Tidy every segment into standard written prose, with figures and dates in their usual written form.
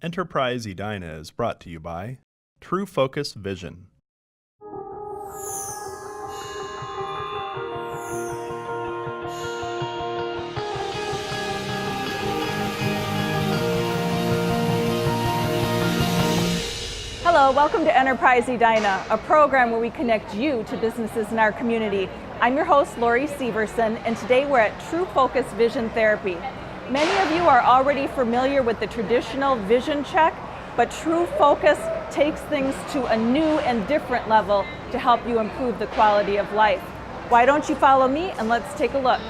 Enterprise Edina is brought to you by True Focus Vision. Hello, welcome to Enterprise Edina, a program where we connect you to businesses in our community. I'm your host, Lori Syverson, and today we're at True Focus Vision Therapy. Many of you are already familiar with the traditional vision check, but True Focus takes things to a new and different level to help you improve the quality of life. Why don't you follow me and let's take a look.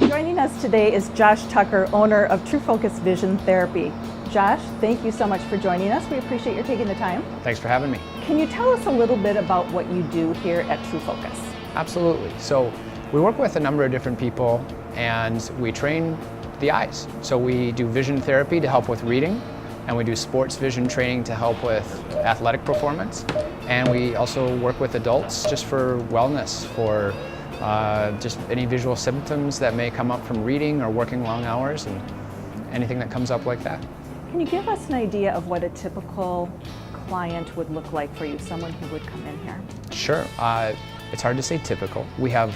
Joining us today is Josh Tucker, owner of True Focus Vision Therapy. Josh, thank you so much for joining us. We appreciate your taking the time. Thanks for having me. Can you tell us a little bit about what you do here at True Focus? Absolutely. So we work with a number of different people and we train the eyes. So we do vision therapy to help with reading, and we do sports vision training to help with athletic performance. And we also work with adults just for wellness, for just any visual symptoms that may come up from reading or working long hours and anything that comes up like that. Can you give us an idea of what a typical client would look like for you, someone who would come in here? Sure. It's hard to say typical. We have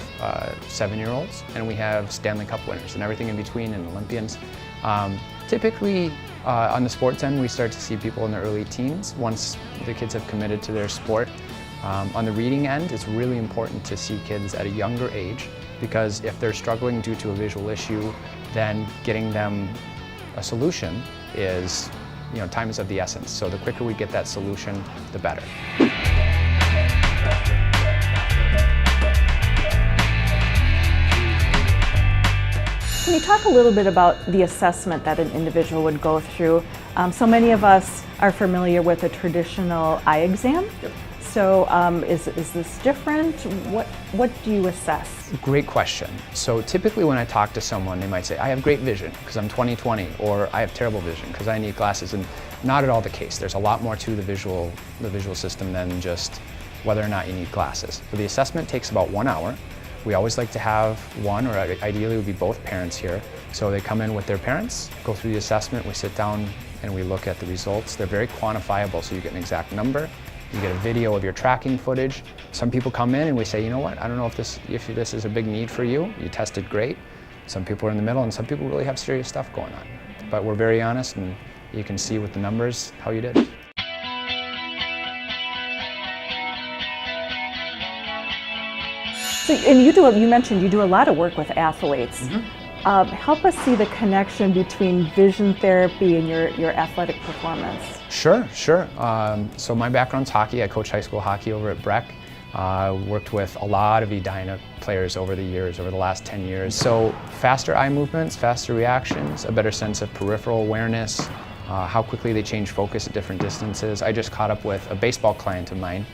7-year-olds and we have Stanley Cup winners and everything in between and Olympians. Typically on the sports end, we start to see people in their early teens once the kids have committed to their sport. On the reading end, it's really important to see kids at a younger age, because if they're struggling due to a visual issue, then getting them a solution is, time is of the essence. So the quicker we get that solution, the better. Can you talk a little bit about the assessment that an individual would go through? So many of us are familiar with a traditional eye exam. Yep. So is this different? What do you assess? Great question. So typically when I talk to someone, they might say, I have great vision because I'm 20/20, or I have terrible vision because I need glasses, and not at all the case. There's a lot more to the visual system than just whether or not you need glasses. So the assessment takes about 1 hour. We always like to have one, or ideally would be both parents here. So they come in with their parents, go through the assessment, we sit down and we look at the results. They're very quantifiable, so you get an exact number. You get a video of your tracking footage. Some people come in and we say, you know what, I don't know if this is a big need for you. You tested great. Some people are in the middle, and some people really have serious stuff going on. But we're very honest, and you can see with the numbers how you did. So, and you mentioned you do a lot of work with athletes. Mm-hmm. Help us see the connection between vision therapy and your athletic performance. Sure. So my background's hockey. I coach high school hockey over at Breck. Worked with a lot of Edina players over the last 10 years. So faster eye movements, faster reactions, a better sense of peripheral awareness, how quickly they change focus at different distances. I just caught up with a baseball client of mine.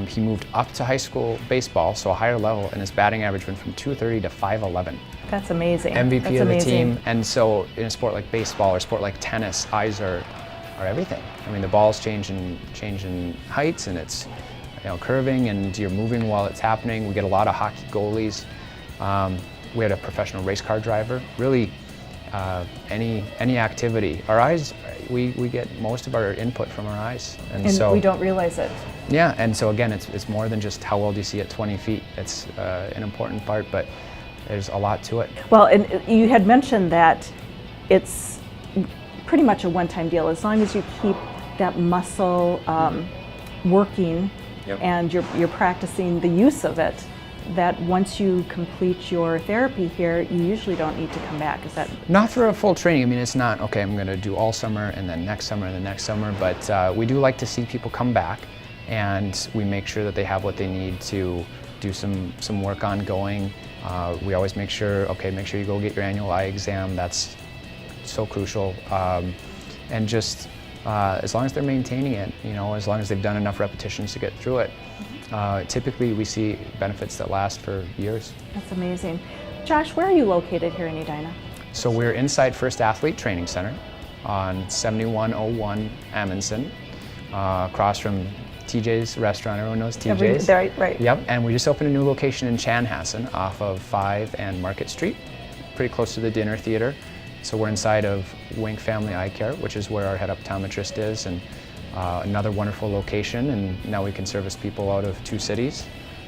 He moved up to high school baseball, so a higher level, and his batting average went from .230 to .511. That's amazing. MVP of the team. And so in a sport like baseball or a sport like tennis, eyes are everything. I mean, the ball's changing heights, and it's curving, and you're moving while it's happening. We get a lot of hockey goalies. We had a professional race car driver. Really, any activity. Our eyes, we get most of our input from our eyes. And so we don't realize it. Yeah, and so again, it's more than just how well do you see at 20 feet. It's an important part, but there's a lot to it. Well, and you had mentioned that it's pretty much a one-time deal. As long as you keep that muscle working, yep, and you're practicing the use of it, that once you complete your therapy here, you usually don't need to come back. Is that? Not for a full training. I mean, it's not, okay, I'm going to do all summer and then next summer and the next summer, but we do like to see people come back, and we make sure that they have what they need to do some work ongoing. We always make sure you go get your annual eye exam. That's so crucial. And just as long as they're maintaining it, as long as they've done enough repetitions to get through it, typically we see benefits that last for years. That's amazing. Josh, where are you located here in Edina? So we're inside First Athlete Training Center on 7101 Amundsen, across from TJ's restaurant. Everyone knows TJ's. Right. Yep, and we just opened a new location in Chanhassen off of 5 and Market Street, pretty close to the dinner theater. So we're inside of Wink Family Eye Care, which is where our head optometrist is, and another wonderful location, and now we can service people out of 2 cities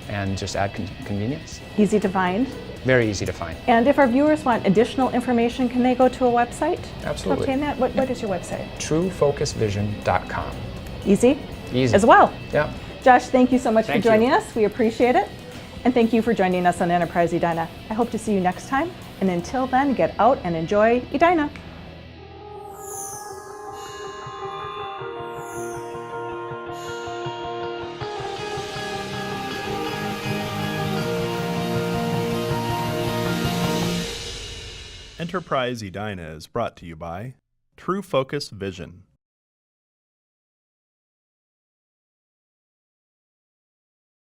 and just add convenience. Easy to find. Very easy to find. And if our viewers want additional information, can they go to a website Absolutely. to obtain that? What is your website? TrueFocusVision.com. Easy? Easy. As well. Yeah. Josh, thank you so much for Thank joining you. us. We appreciate it. And thank you for joining us on Enterprise Edina. I hope to see you next time. And until then, get out and enjoy Edina. Enterprise Edina is brought to you by True Focus Vision.